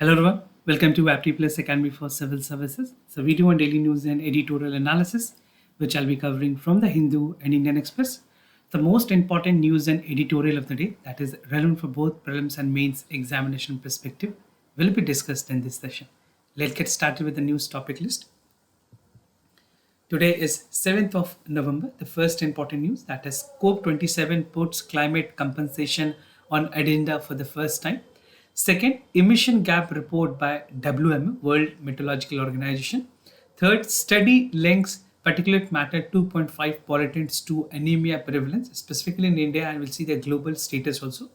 Hello everyone, welcome to Apti Plus Academy for Civil Services. It's a video on daily news and editorial analysis, which I'll be covering from the Hindu and Indian Express. The most important news and editorial of the day that is relevant for both prelims and mains examination perspective will be discussed in this session. Let's get started with the news topic list. Today is 7th of November. The first important news that is COP-27 puts climate compensation on agenda for the first time. Second, emission gap report by WMO, World Meteorological Organization. Third, study links particulate matter 2.5 pollutants to anemia prevalence, specifically in India, and we'll see the global status also.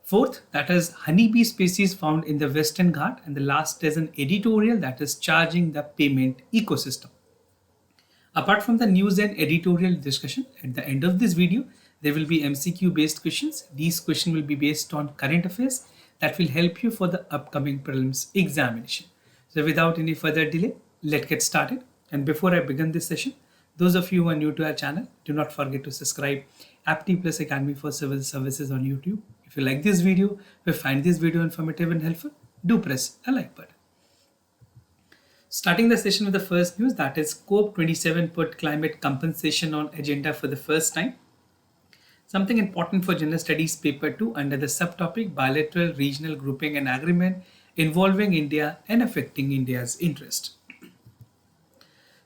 Fourth, that is honeybee species found in the Western Ghat. And the last is an editorial that is charging the payment ecosystem. Apart from the news and editorial discussion, at the end of this video, there will be MCQ based questions. These questions will be based on current affairs that will help you for the upcoming prelims examination. So without any further delay, let's get started. And before I begin this session, those of you who are new to our channel, do not forget to subscribe Apti Plus Academy for Civil Services on YouTube. If you like this video, if you find this video informative and helpful, do press a like button. Starting the session with the first news, that is COP-27 put climate compensation on agenda for the first time. Something important for General Studies Paper 2 under the subtopic Bilateral Regional Grouping and Agreement involving India and affecting India's interest.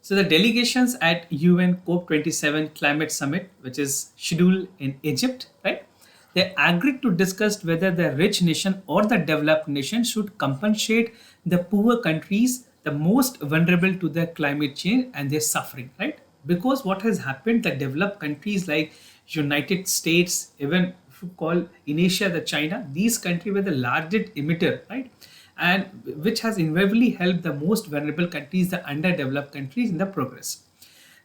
So the delegations at UN COP27 Climate Summit, which is scheduled in Egypt, right? They agreed to discuss whether the rich nation or the developed nation should compensate the poor countries, the most vulnerable to the climate change and their suffering, right? Because what has happened, the developed countries like United States, even if you call in Asia the China, these countries were the largest emitter, right? And which has invariably helped the most vulnerable countries, the underdeveloped countries in the progress.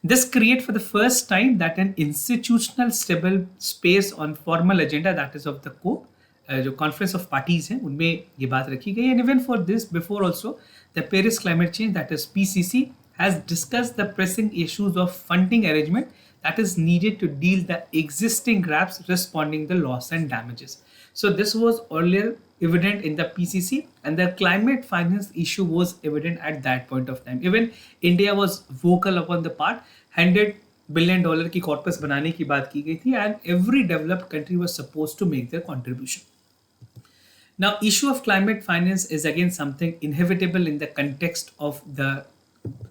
This create for the first time that an institutional stable space on formal agenda, that is of the COP, जो conference of parties हैं उनमें ये बात रखी गई. And even for this before also, the Paris climate change, that is PCC, has discussed the pressing issues of funding arrangement that is needed to deal the existing gaps responding the loss and damages. So this was earlier evident in the PCC, and the climate finance issue was evident at that point of time. Even India was vocal upon the part. $100 billion की corpus बनाने की बात की गई थी, and every developed country was supposed to make their contribution. Now, issue of climate finance is again something inevitable in the context of the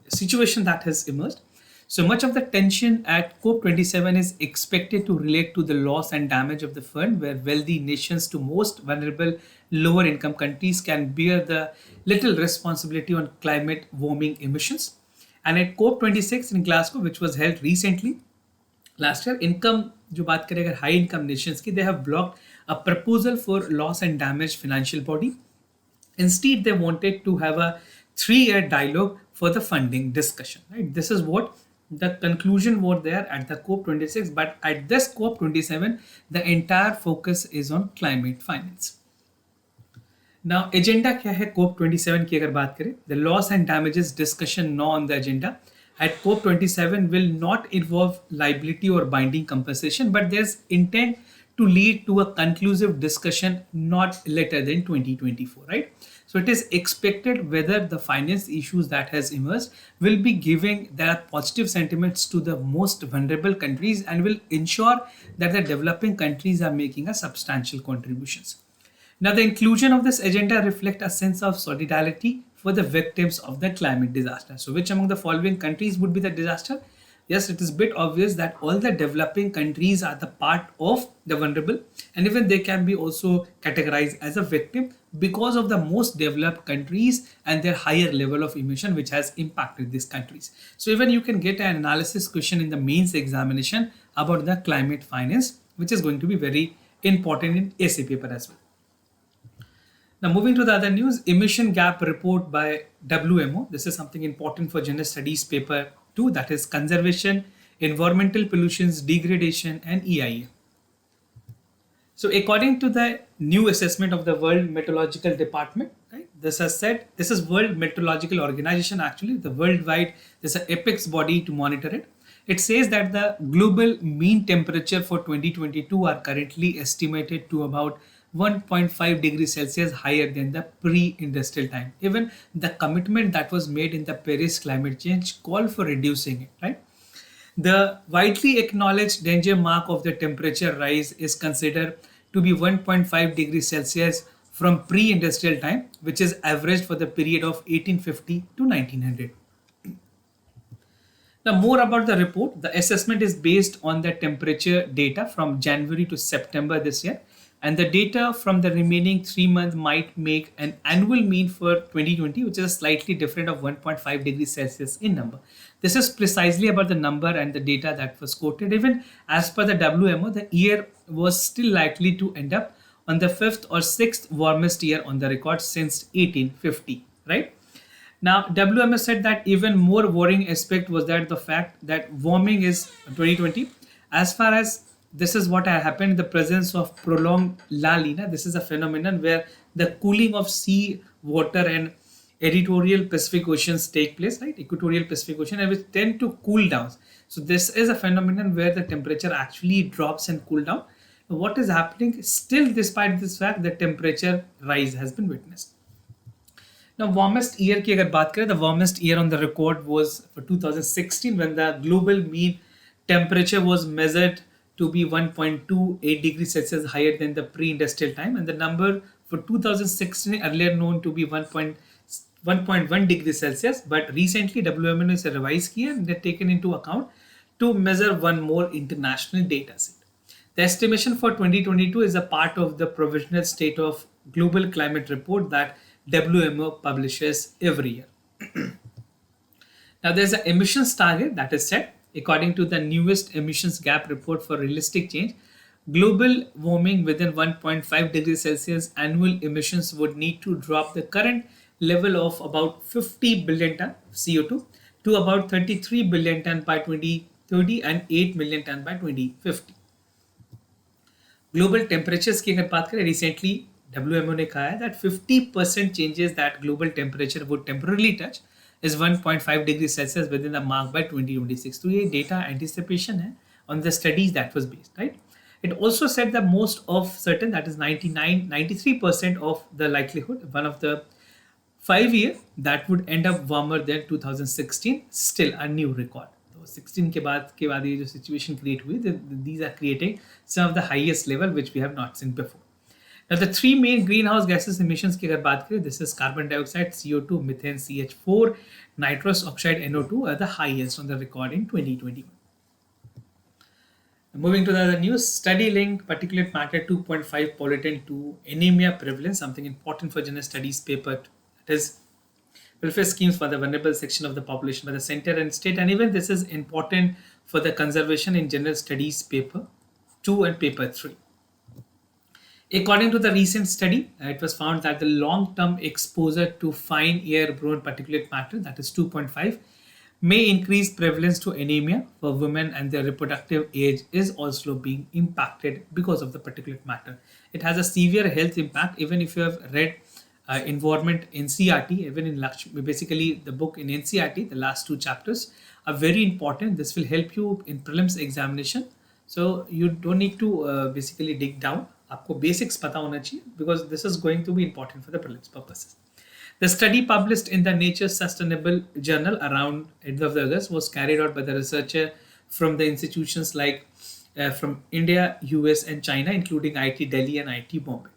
situation that has emerged. So much of the tension at COP27 is expected to relate to the loss and damage of the fund, where wealthy nations to most vulnerable lower income countries can bear the little responsibility on climate warming emissions. And at COP26 in Glasgow, which was held recently, last year, income जो बात करें अगर high income nations की, they have blocked a proposal for loss and damage financial body. Instead, they wanted to have a 3-year dialogue for the funding discussion. Right? This is what the conclusion was there at the COP26, but at this COP27, the entire focus is on climate finance. Now, agenda क्या है COP27 की अगर बात करें, the loss and damages discussion now on the agenda at COP27 will not involve liability or binding compensation, but there's intent to lead to a conclusive discussion not later than 2024, right? So it is expected whether the finance issues that has emerged will be giving their positive sentiments to the most vulnerable countries and will ensure that the developing countries are making a substantial contributions. Now, the inclusion of this agenda reflects a sense of solidarity for the victims of the climate disaster. So which among the following countries would be the disaster? Yes, it is a bit obvious that all the developing countries are the part of the vulnerable, and even they can be also categorized as a victim because of the most developed countries and their higher level of emission which has impacted these countries. So even you can get an analysis question in the mains examination about the climate finance, which is going to be very important in essay paper as well. Now moving to the other news, emission gap report by WMO. This is something important for General Studies paper 2, that is conservation, environmental pollutions, degradation and EIA. So according to the new assessment of the World Meteorological Department, right, this has said, this is World Meteorological Organization actually, the worldwide, there's an apex body to monitor it. It says that the global mean temperature for 2022 are currently estimated to about 1.5 degrees Celsius higher than the pre-industrial time. Even the commitment that was made in the Paris climate change called for reducing it, right? The widely acknowledged danger mark of the temperature rise is considered to be 1.5 degrees Celsius from pre-industrial time, which is averaged for the period of 1850 to 1900. Now, more about the report. The assessment is based on the temperature data from January to September this year, and the data from the remaining 3 months might make an annual mean for 2020, which is slightly different of 1.5 degrees Celsius in number. This is precisely about the number and the data that was quoted. Even as per the WMO, the year was still likely to end up on the fifth or sixth warmest year on the record since 1850, right? Now, WMS said that even more worrying aspect was that the fact that warming is 2020, as far as this is what had happened in the presence of prolonged La Nina. This is a phenomenon where the cooling of sea water and editorial Pacific Oceans take place, right? Equatorial Pacific Ocean, and which tend to cool down. So this is a phenomenon where the temperature actually drops and cool down. What is happening still, despite this fact, the temperature rise has been witnessed. Now, warmest year की अगर बात करें, the warmest year on the record was for 2016 when the global mean temperature was measured to be 1.28 degrees Celsius higher than the pre-industrial time, and the number for 2016 earlier known to be 1.1 degrees Celsius, but recently WMO has revised here and they're taken into account to measure one more international data set. The estimation for 2022 is a part of the provisional state of global climate report that WMO publishes every year. Now, there's an emissions target that is set. According to the newest emissions gap report for realistic change, global warming within 1.5 degrees Celsius annual emissions would need to drop the current level of about 50 billion ton CO2 to about 33 billion ton by 2030 and 8 million ton by 2050. Global temperatures की अगर बात करें, recently WMO ने कहा है that 50% changes that global temperature would temporarily touch is 1.5 degrees Celsius within the mark by 2026. तो ये data anticipation है on the studies that was based, right? It also said that most of certain, that is 93% of the likelihood, one of the 5 year that would end up warmer than 2016, still a new record. 16 के बाद ये जो situation create हुई, these are creating some of the highest level which we have not seen before. Now, the three main greenhouse gases emissions की अगर बात करें, this is carbon dioxide, CO2, methane, CH4, nitrous oxide, NO2 are the highest on the record in 2021. Moving to the other news, study linked particulate matter 2.5 pollutant to anemia prevalence, something important for general studies paper. That is welfare schemes for the vulnerable section of the population by the center and state, and even this is important for the conservation in general studies paper 2 and paper 3. According to the recent study, it was found that the long-term exposure to fine airborne particulate matter, that is 2.5, may increase prevalence to anemia for women, and their reproductive age is also being impacted because of the particulate matter. It has a severe health impact. Even if you have read environment NCRT, even in basically the book in NCRT, the last 2 chapters are very important. This will help you in prelims examination. So you don't need to basically dig down. आपको basics पता होना चाहिए because this is going to be important for the prelims purposes. The study published in the Nature Sustainable Journal around end of August was carried out by the researcher from the institutions like from India, US and China, including IIT Delhi and IIT Bombay.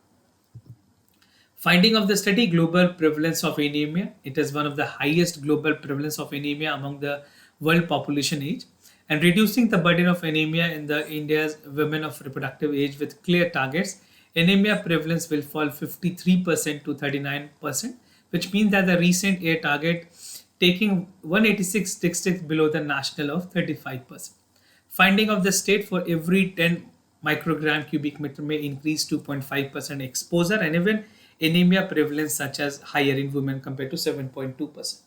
Finding of the study, global prevalence of anemia. It is one of the highest global prevalence of anemia among the world population age. And reducing the burden of anemia in the India's women of reproductive age with clear targets, anemia prevalence will fall 53% to 39%, which means that the recent year target taking 186 districts below the national of 35%. Finding of the state, for every 10 microgram cubic meter may increase 2.5% exposure, and even anemia prevalence such as higher in women compared to 7.2%.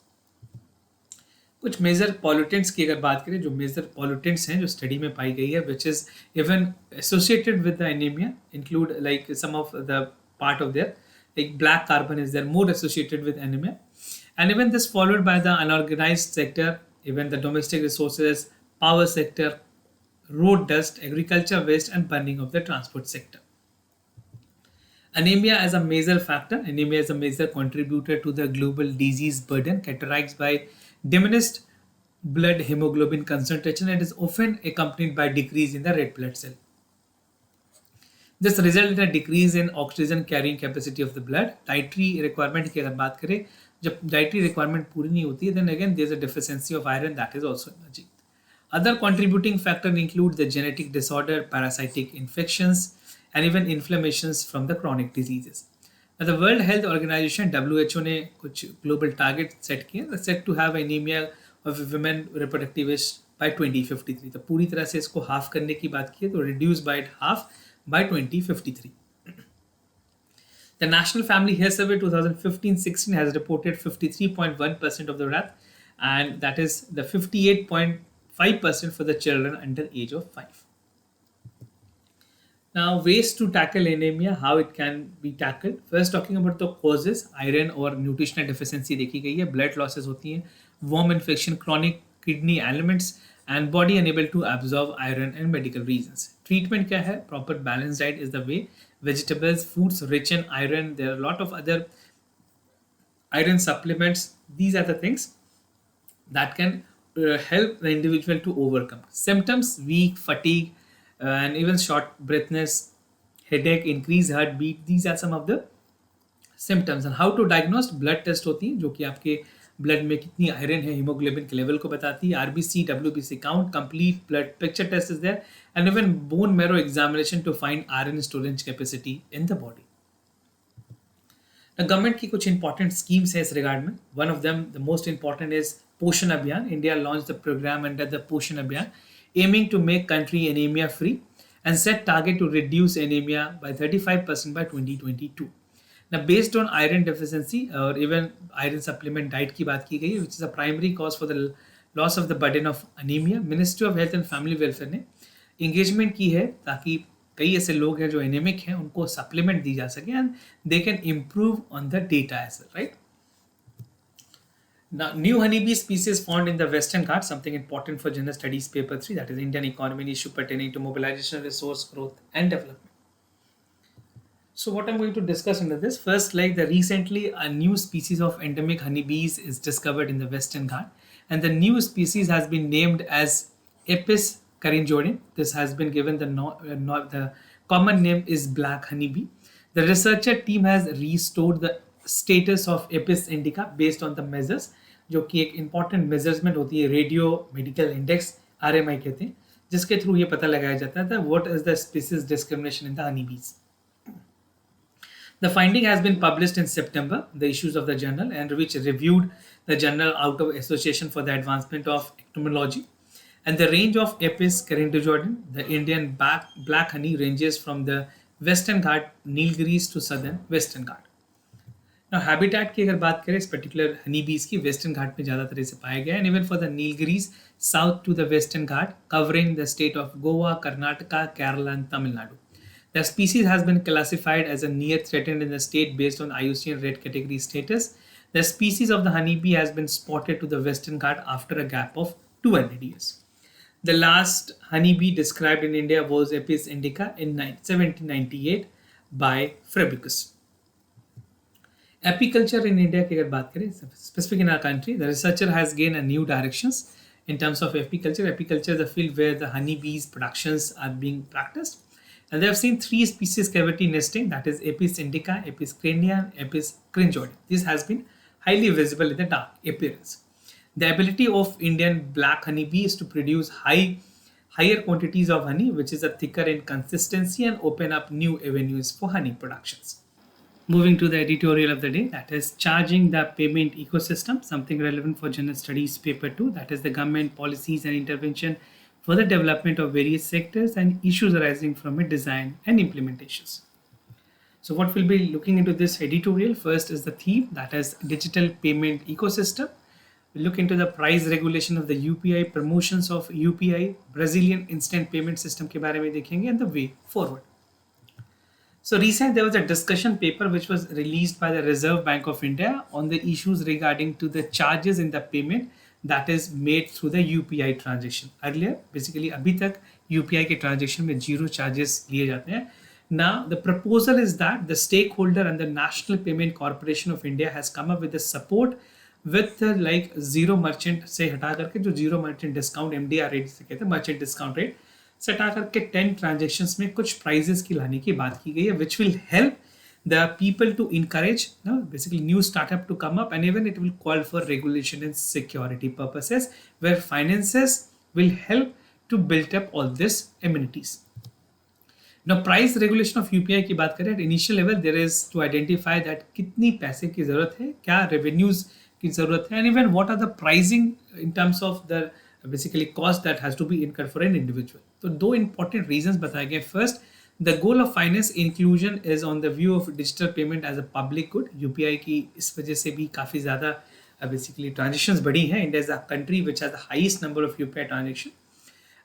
कुछ major pollutants की अगर बात करें, जो major pollutants हैं जो study में पाई गई है, which is even associated with the anaemia, include like some of the part of there, like black carbon is there more associated with anemia, and even this followed by the unorganized sector, even the domestic resources, power sector, road dust, agriculture waste and burning of the transport sector. Anemia as a major factor. Anemia is a major contributor to the global disease burden, characterized by diminished blood hemoglobin concentration and is often accompanied by decrease in the red blood cell. This results in a decrease in oxygen carrying capacity of the blood. Dietary requirement की अगर बात करें, जब dietary requirement पूरी नहीं होती है, then again there is a deficiency of iron that is also emerging. Other contributing factors include the genetic disorder, parasitic infections, and even inflammations from the chronic diseases. Now, the World Health Organization (WHO) ने कुछ global target set किए, set to have anemia of women reproductive age by 2053. तो पूरी तरह से इसको half करने की बात की है, तो reduce by half by 2053. The National Family Health Survey 2015-16 has reported 53.1% of the death, and that is the 58.5% for the children under age of 5. Now, ways to tackle anemia, how it can be tackled. First, talking about the causes, iron or nutritional deficiency देखी गई है, blood losses होती हैं, worm infection, chronic kidney ailments, and body unable to absorb iron and medical reasons. Treatment क्या है? Proper balanced diet is the way. Vegetables, foods rich in iron. There are a lot of other iron supplements. These are the things that can help the individual to overcome symptoms: weak, fatigue, and even short breathness, headache, increased heartbeat. These are some of the symptoms. And how to diagnose? Blood test होती है जो कि आपके blood में कितनी iron है, haemoglobin के level को बताती है. RBC, WBC count, complete blood picture test is there, and even bone marrow examination to find iron storage capacity in the body. Government की कुछ इंपॉर्टेंट स्कीम्स है इस रिगार्ड में. One of them, the most important is Poshan Abhiyan. India launch the programme under the Poshan Abhiyan, aiming to make country anemia free and set target to reduce anemia by 35% by 2022. Now, based on iron deficiency or even iron supplement diet की बात की गई है, which is a primary cause for the loss of the burden of anemia, Ministry of Health and Family Welfare ने engagement की है ताकि कई ऐसे लोग हैं जो एनेमिक हैं, उनको सप्लीमेंट दी जा सके and they can improve on the data as well, right? Now, new honeybee species found in the Western Ghats, something important for General Studies Paper 3, that is Indian economy, issue pertaining to mobilization, resource growth and development. So what I'm going to discuss under this, first, like the recently a new species of endemic honeybees is discovered in the Western Ghat, and the new species has been named as Apis carinjorum. This has been given the common name is black honeybee. The researcher team has restored the status of Apis indica based on the measures, जो कि एक important measurement होती है, radio medical index RMI कहते हैं, जिसके through ये पता लगाया जाता था what is the species discrimination in the honeybees. The finding has been published in September, the issues of the journal, and which reviewed the journal out of Association for the Advancement of Entomology. And the range of Apis carinjorum, the Indian black honey, ranges from the Western Ghat, Nilgiris to Southern Western Ghat. Now, habitat की अगर बात करें इस particular Honey बीज की, western घाट में ज़्यादा तरह से पाया गया है, and even for the Nilgiris south to the Western Ghat, covering the state of Goa, Karnataka, Kerala and Tamil Nadu. The species has been classified as a near threatened in the state based on IUCN Red Category status. The species of the honeybee has been spotted to the Western Ghat after a gap of 200 years. The last honeybee described in India was Apis indica in 1798 by Fabricius. Apiculture in India की अगर बात करें, specific in our country, the researcher has gained a new directions in terms of apiculture. Apiculture is a field where the honeybees productions are being practiced, and they have seen 3 species cavity nesting, that is Apis indica, Apis crania, Apis carinjorum. This has been highly visible in the dark appearance. The ability of Indian black honeybee is to produce higher quantities of honey, which is a thicker in consistency and open up new avenues for honey productions. Moving to the editorial of the day, that is charging the payment ecosystem, something relevant for General Studies Paper 2, that is the government policies and intervention for the development of various sectors and issues arising from its design and implementations. So what we'll be looking into this editorial, first is the theme, that is digital payment ecosystem. We'll look into the price regulation of the UPI, promotions of UPI, Brazilian instant payment system के बारे में देखेंगे, and the way forward. So recently there was a discussion paper which was released by the Reserve Bank of India on the issues regarding to the charges in the payment that is made through the UPI transaction. Earlier, basically अभी तक UPI के transaction में 0 charges लिए जाते हैं. Now, the proposal is that the stakeholder and the National Payment Corporation of India has come up with the support with like zero merchant से हटा करके जो zero merchant discount MDR rate से कहते हैं merchant discount rate से हटा करके 10 transactions में कुछ prizes की लाने की बात की गई है, which will help the people to encourage basically new startup to come up, and even it will call for regulation and security purposes where finances will help to build up all these amenities. Now, price regulation of UPI की बात करें, at initial level there is to identify that कितनी पैसे की ज़रूरत है, क्या revenues की ज़रूरत है, and even what are the pricing in terms of the basically cost that has to be incurred for an individual. तो दो important reasons बताए गए. First, the goal of finance inclusion is on the view of digital payment as a public good. UPI की इस वजह से भी काफ़ी ज़्यादा basically transactions बढ़ी हैं. India is a country which has the highest number of UPI transactions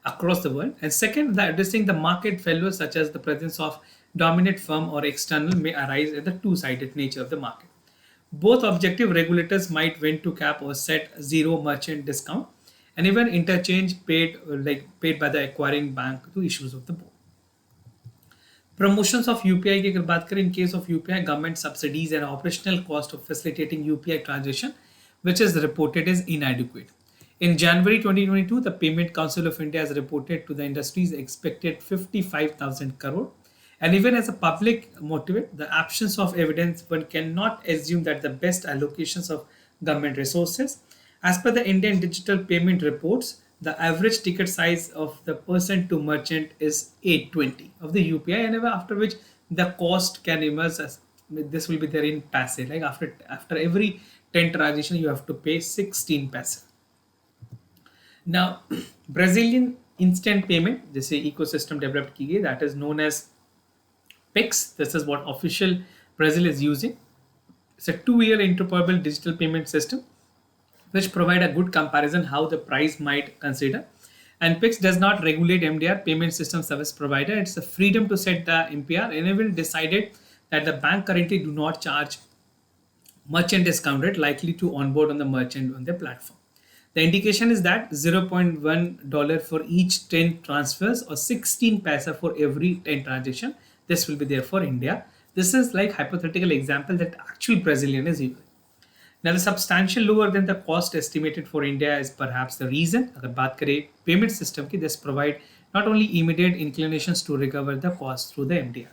across the world. And second, the addressing the market failures such as the presence of dominant firm or external may arise at the two-sided nature of the market. Both objective regulators might want to cap or set zero merchant discount and even interchange paid by the acquiring bank to issues of the board. Promotions of UPI की अगर बात करें, in case of UPI, government subsidies and operational cost of facilitating UPI transaction, which is reported as inadequate. In January 2022, the Payment Council of India has reported to the industry's expected 55,000 crore. And even as a public motive, the absence of evidence, one cannot assume that the best allocations of government resources. As per the Indian digital payment reports, the average ticket size of the person to merchant is 820 of the UPI, and after which the cost can emerge as this will be there in paise. Like after every 10 transaction, you have to pay 16 paise. Now, Brazilian instant payment, जैसे ecosystem developed की गई, that is known as PIX. This is what official Brazil is using. It's a 2-year interoperable digital payment system, which provide a good comparison how the price might consider. And PIX does not regulate MDR, payment system service provider. It's a freedom to set the MPR, and even decided that the bank currently do not charge merchant discount rate likely to onboard on the merchant on their platform. The indication is that $0.1 for each 10 transfers or 16 paisa for every 10 transaction. This will be there for India. This is like hypothetical example that actual Brazilian is using. Now, the substantial lower than the cost estimated for India is perhaps the reason. अगर बात करें payment system की, this provide not only immediate inclinations to recover the cost through the MDR.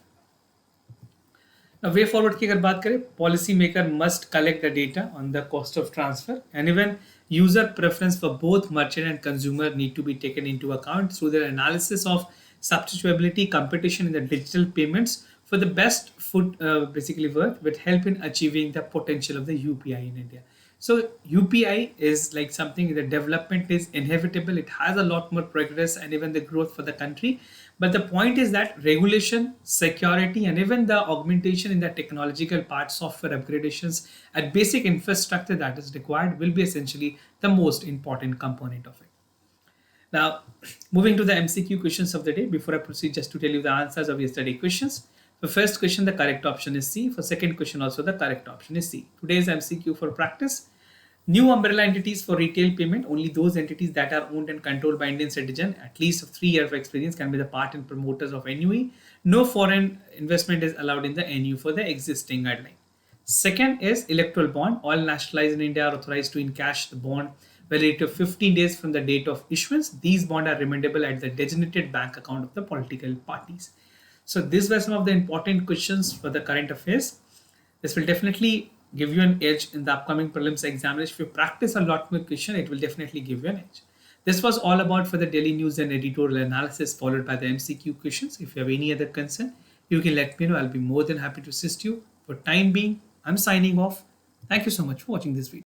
Now, way forward की अगर बात करें, policy maker must collect the data on the cost of transfer, and even user preference for both merchant and consumer need to be taken into account through their analysis of substitutability competition in the digital payments for the best foot basically work would help in achieving the potential of the UPI in India. So UPI is like something, the development is inevitable. It has a lot more progress and even the growth for the country. But the point is that regulation, security, and even the augmentation in the technological part, software upgradations and basic infrastructure that is required will be essentially the most important component of it. Now, moving to the MCQ questions of the day. Before I proceed, just to tell you the answers of yesterday's questions. For first question, the correct option is C. For second question, also the correct option is C. Today's MCQ for practice. New umbrella entities for retail payment. Only those entities that are owned and controlled by Indian citizen, at least of 3 years of experience, can be the part and promoters of NUE. No foreign investment is allowed in the NU for the existing guideline. Second is electoral bond. All nationalized in India are authorized to encash the bond validity of 15 days from the date of issuance. These bonds are remittable at the designated bank account of the political parties. So these were some of the important questions for the current affairs. This will definitely give you an edge in the upcoming prelims examination. If you practice a lot more question, it will definitely give you an edge. This was all about for the daily news and editorial analysis, followed by the MCQ questions. If you have any other concern, you can let me know. I'll be more than happy to assist you. For time being, I'm signing off. Thank you so much for watching this video.